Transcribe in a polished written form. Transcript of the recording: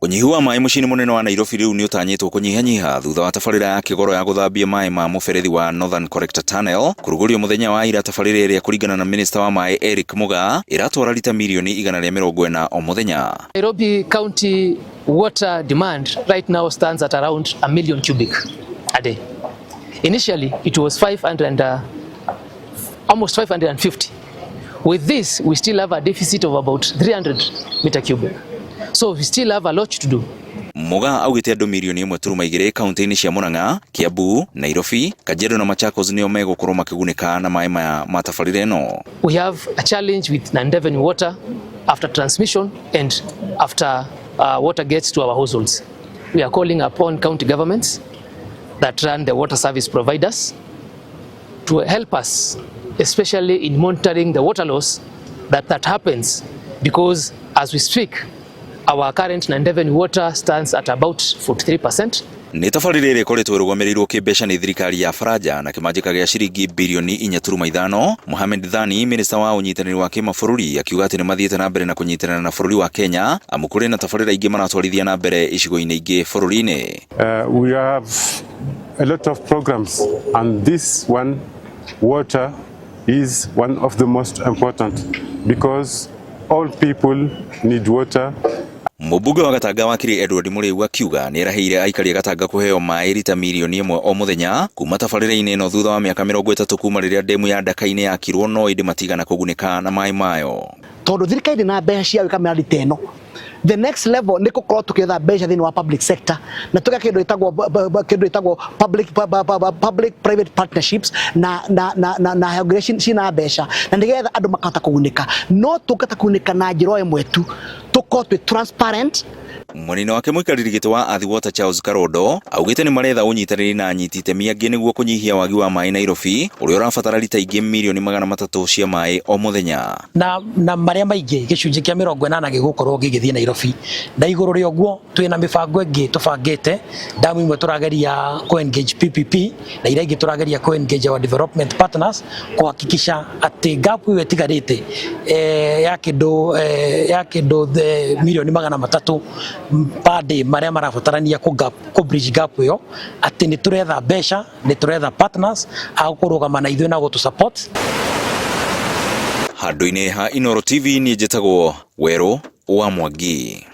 Unyihu wa maĩ mũciĩ-inĩ mũnene wa Nairobi rĩu nĩ ũtanyĩtwo kũnyihanyiha thutha wa tabarĩra ya kĩgoro ya gũthambia maĩ ma mũberethi wa Northern Collector Tunnel kũrugũrio mũthenya wa ira. Tabarĩra ĩrĩa kũringana na Minister wa maĩ Eric Mugaa ĩratwara lita mirioni 140 o mũthenya. Nairobi County water demand right now stands at around 1 million cubic a day. Initially it was almost 550. With this we still have a deficit of about 300 meter cubic. So we still have a lot to do. Mugaa augĩte andũ mirioni 1.2 kaunti-inĩ cia Murang'a, Kiambu, Nairobi, Kajiado na Machakos nĩo megũkorwo makĩgunĩka na maĩ maya ma tabarĩra ĩno. We have a challenge with Nandeveni water after transmission and after water gets to our households. We are calling upon county governments that run the water service providers to help us, especially in monitoring the water loss that happens, because as we speak our current Nandeveni water stands at about 43%. Nĩ tabarĩra ĩrĩa ĩkoretwo ĩrũgamĩrĩirwo kĩmbeca nĩ thirikari ya Faranja na kĩmanjĩka gĩa ciringi birioni 4.5. Mohamed Dhani, minister wa ũnyitanĩri wa kĩmabũrũri, akiuga atĩ nĩ mathiĩte na mbere na kũnyitanĩra na bũrũri wa Kenya amu kũrĩ na tabarĩra ingĩ maratwarithia na mbere icigo-inĩ ingĩ bũrũri-inĩ. We have a lot of programs and this one, water, is one of the most important because all people need water. Mũmbunge wa Gatanga wakiri Edward Mũrĩu akiuga nĩ eraheire aikari a Gatanga kũheo maĩ lita mirioni 1 o mũthenya kuma tabarĩra-inĩ ĩno thutha wa mĩaka 30 kuma rĩrĩa ndemu ya Ndaka-inĩ yakirwo no ĩndĩ matigana kũgunĩka na maĩ mayo. Tondũ thirikari na mbeca cia gwĩka mĩradi ta ĩno, the next level nĩ gũkorwo tũkĩetha mbeca thĩinĩ wa public sector na tũka kĩndũ ĩtagwo public private partnerships na hegration cina mbeca na nĩgetha andũ makahota kũgunĩka. No tũngĩhota kũgunĩka na njĩra ĩmwe tu, tũkorwo twĩ transparent. Mũnini wake mũikarĩri gĩtĩ wa Athi Water Charles Karondo augĩte nĩ maretha ũnyitanĩri na anyiti itemi angĩ nĩguo kũnyihia wagi wa maĩ Nairobi ũrĩa ũrabatara lita ingĩ mirioni 300 cia maĩ o mũthenya. Na marĩa maingĩ gĩcunjĩ kĩa 80 gĩgũkorwo gĩgĩthiĩ Nairobi. Na igũrũ rĩa ũguo twĩna mĩbango ĩngĩ tũbangĩte, damu imwe tũrageria engage PPP na iria ingĩ tũrageria engage our development partners kuhakikisha atĩ gap ĩyo ĩtigarĩte ya kĩndũ mirioni 300 per day marĩa marabatarania ku bridge gap ĩyo, atĩ nĩ tũretha mbeca, nĩ tũretha partners a gũkũrũgama na ithuĩ na gũtũ support. Handũ-inĩ ha Inooro TV niĩ njĩtagwo Werũ wa Mwangi.